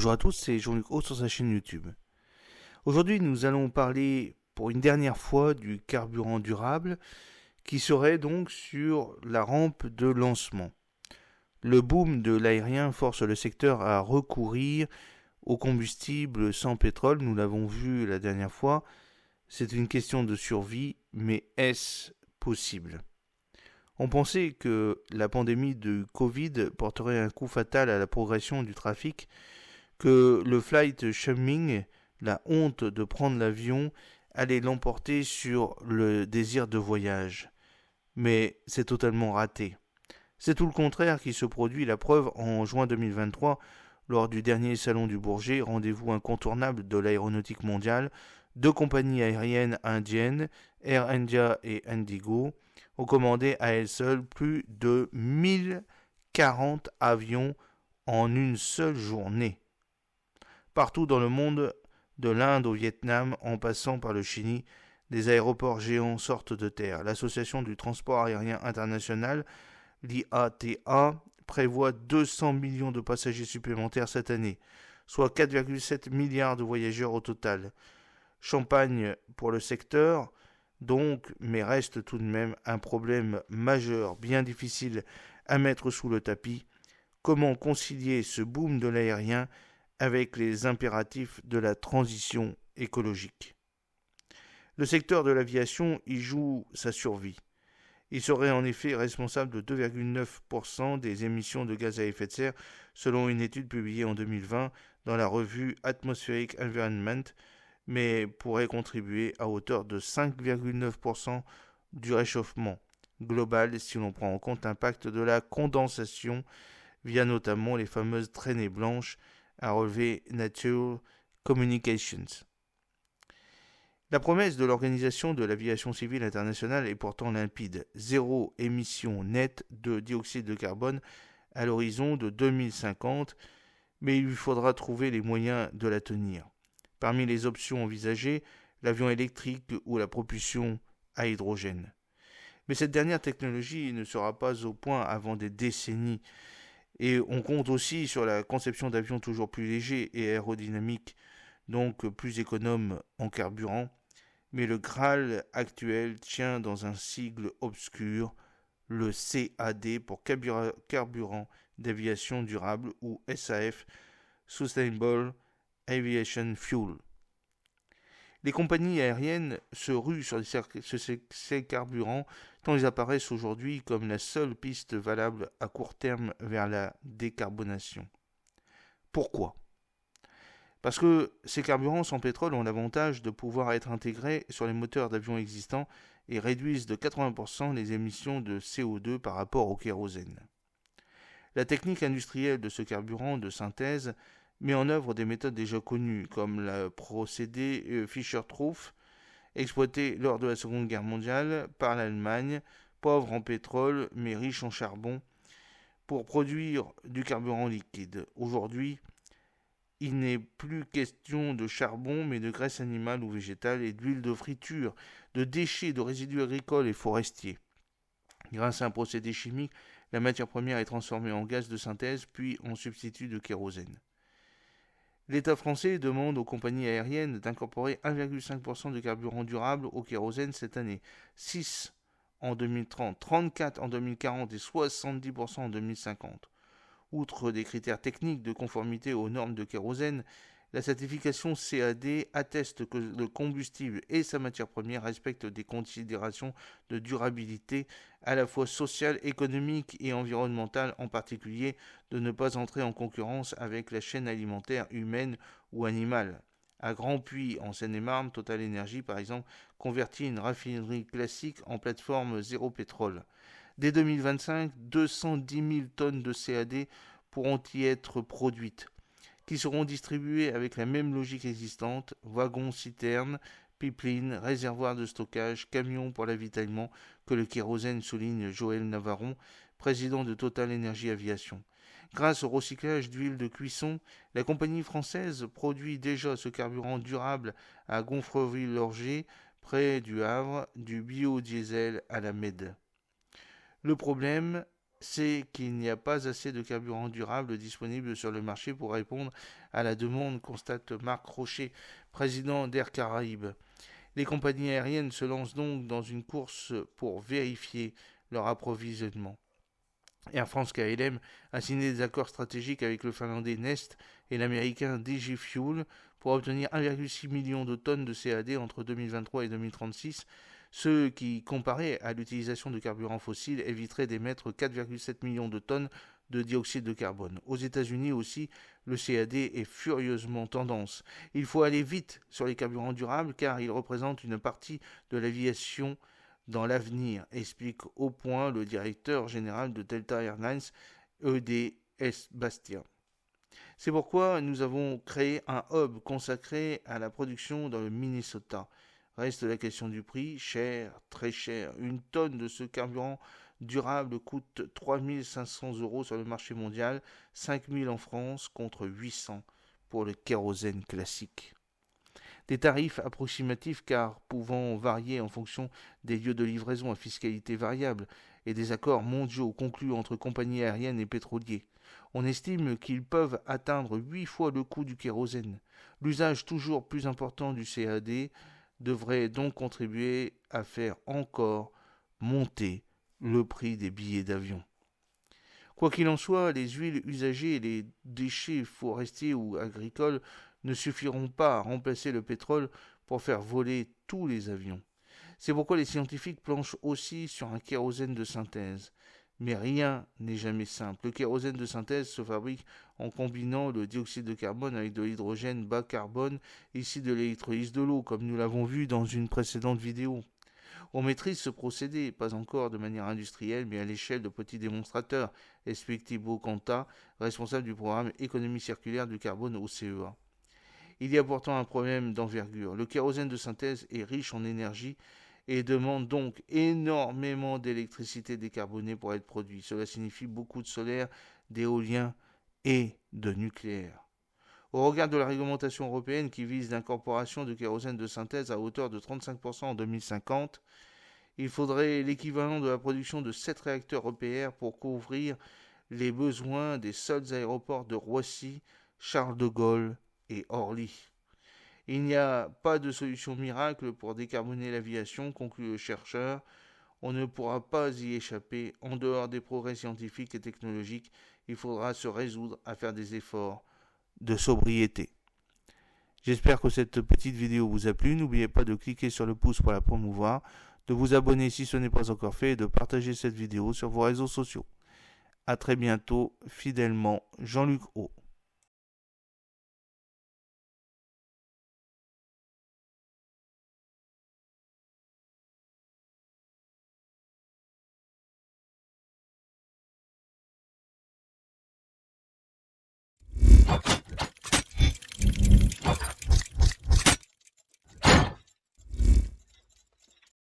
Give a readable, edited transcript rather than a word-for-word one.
Bonjour à tous, c'est Jean-Luc Haut sur sa chaîne YouTube. Aujourd'hui, nous allons parler pour une dernière fois du carburant durable qui serait donc sur la rampe de lancement. Le boom de l'aérien force le secteur à recourir aux combustibles sans pétrole, nous l'avons vu la dernière fois. C'est une question de survie, mais est-ce possible ? On pensait que la pandémie de Covid porterait un coup fatal à la progression du trafic, que le flight shaming, la honte de prendre l'avion, allait l'emporter sur le désir de voyage. Mais c'est totalement raté. C'est tout le contraire qui se produit, la preuve en juin 2023, lors du dernier salon du Bourget, rendez-vous incontournable de l'aéronautique mondiale. Deux compagnies aériennes indiennes, Air India et Indigo, ont commandé à elles seules plus de 1040 avions en une seule journée. Partout dans le monde, de l'Inde au Vietnam, en passant par le Chili, des aéroports géants sortent de terre. L'Association du transport aérien international, l'IATA, prévoit 200 millions de passagers supplémentaires cette année, soit 4,7 milliards de voyageurs au total. Champagne pour le secteur, donc, mais reste tout de même un problème majeur, bien difficile à mettre sous le tapis. Comment concilier ce boom de l'aérien avec les impératifs de la transition écologique? Le secteur de l'aviation y joue sa survie. Il serait en effet responsable de 2,9% des émissions de gaz à effet de serre selon une étude publiée en 2020 dans la revue Atmospheric Environment, mais pourrait contribuer à hauteur de 5,9% du réchauffement global si l'on prend en compte l'impact de la condensation via notamment les fameuses traînées blanches, a relevé Nature Communications. La promesse de l'Organisation de l'aviation civile internationale est pourtant limpide. Zéro émission nette de dioxyde de carbone à l'horizon de 2050, mais il lui faudra trouver les moyens de la tenir. Parmi les options envisagées, l'avion électrique ou la propulsion à hydrogène. Mais cette dernière technologie ne sera pas au point avant des décennies. Et on compte aussi sur la conception d'avions toujours plus légers et aérodynamiques, donc plus économes en carburant. Mais le Graal actuel tient dans un sigle obscur, le CAD pour carburant d'aviation durable ou SAF, Sustainable Aviation Fuel. Les compagnies aériennes se ruent sur ces carburants tant ils apparaissent aujourd'hui comme la seule piste valable à court terme vers la décarbonation. Pourquoi ? Parce que ces carburants sans pétrole ont l'avantage de pouvoir être intégrés sur les moteurs d'avions existants et réduisent de 80% les émissions de CO2 par rapport au kérosène. La technique industrielle de ce carburant de synthèse met en œuvre des méthodes déjà connues, comme le procédé Fischer-Tropsch, exploité lors de la Seconde Guerre mondiale par l'Allemagne, pauvre en pétrole mais riche en charbon, pour produire du carburant liquide. Aujourd'hui, il n'est plus question de charbon mais de graisse animale ou végétale et d'huile de friture, de déchets, de résidus agricoles et forestiers. Grâce à un procédé chimique, la matière première est transformée en gaz de synthèse puis en substitut de kérosène. L'État français demande aux compagnies aériennes d'incorporer 1,5% de carburant durable au kérosène cette année, 6 en 2030, 34 en 2040 et 70% en 2050. Outre des critères techniques de conformité aux normes de kérosène, la certification CAD atteste que le combustible et sa matière première respectent des considérations de durabilité à la fois sociale, économique et environnementale, en particulier de ne pas entrer en concurrence avec la chaîne alimentaire humaine ou animale. À Grand Puy, en Seine-et-Marne, Total Energy, par exemple, convertit une raffinerie classique en plateforme zéro pétrole. Dès 2025, 210 000 tonnes de CAD pourront y être produites, qui seront distribués avec la même logique existante, wagons, citernes, pipelines, réservoirs de stockage, camions pour l'avitaillement, que le kérosène, souligne Joël Navarron, président de Total Energy Aviation. Grâce au recyclage d'huile de cuisson, la compagnie française produit déjà ce carburant durable à Gonfreville-Lorger, près du Havre, du biodiesel à la MED. Le problème, c'est qu'il n'y a pas assez de carburant durable disponible sur le marché pour répondre à la demande, constate Marc Rocher, président d'Air Caraïbes. Les compagnies aériennes se lancent donc dans une course pour vérifier leur approvisionnement. Air France-KLM a signé des accords stratégiques avec le finlandais Nest et l'américain DG Fuel pour obtenir 1,6 million de tonnes de CAD entre 2023 et 2036, ce qui, comparé à l'utilisation de carburants fossiles, éviterait d'émettre 4,7 millions de tonnes de dioxyde de carbone. Aux États-Unis aussi, le CAD est furieusement tendance. Il faut aller vite sur les carburants durables car ils représentent une partie de l'aviation dans l'avenir, explique au point le directeur général de Delta Airlines, E.D.S. Bastien. C'est pourquoi nous avons créé un hub consacré à la production dans le Minnesota. Reste la question du prix, cher, très cher. Une tonne de ce carburant durable coûte 3 500 € sur le marché mondial, 5 000 en France contre 800 pour le kérosène classique. Des tarifs approximatifs car pouvant varier en fonction des lieux de livraison à fiscalité variable et des accords mondiaux conclus entre compagnies aériennes et pétroliers. On estime qu'ils peuvent atteindre 8 fois le coût du kérosène. L'usage toujours plus important du CAD devrait donc contribuer à faire encore monter le prix des billets d'avion. Quoi qu'il en soit, les huiles usagées et les déchets forestiers ou agricoles ne suffiront pas à remplacer le pétrole pour faire voler tous les avions. C'est pourquoi les scientifiques planchent aussi sur un kérosène de synthèse. Mais rien n'est jamais simple. Le kérosène de synthèse se fabrique en combinant le dioxyde de carbone avec de l'hydrogène bas carbone, ici de l'électrolyse de l'eau, comme nous l'avons vu dans une précédente vidéo. On maîtrise ce procédé, pas encore de manière industrielle, mais à l'échelle de petits démonstrateurs, explique Thibaut Cantat, responsable du programme Économie circulaire du carbone au CEA. Il y a pourtant un problème d'envergure. Le kérosène de synthèse est riche en énergie et demande donc énormément d'électricité décarbonée pour être produit. Cela signifie beaucoup de solaire, d'éolien et de nucléaire. Au regard de la réglementation européenne qui vise l'incorporation de kérosène de synthèse à hauteur de 35% en 2050, il faudrait l'équivalent de la production de 7 réacteurs EPR pour couvrir les besoins des seuls aéroports de Roissy, Charles de Gaulle et Orly. Il n'y a pas de solution miracle pour décarboner l'aviation, conclut le chercheur. On ne pourra pas y échapper. En dehors des progrès scientifiques et technologiques, il faudra se résoudre à faire des efforts de sobriété. J'espère que cette petite vidéo vous a plu. N'oubliez pas de cliquer sur le pouce pour la promouvoir, de vous abonner si ce n'est pas encore fait et de partager cette vidéo sur vos réseaux sociaux. A très bientôt, fidèlement, Jean-Luc O.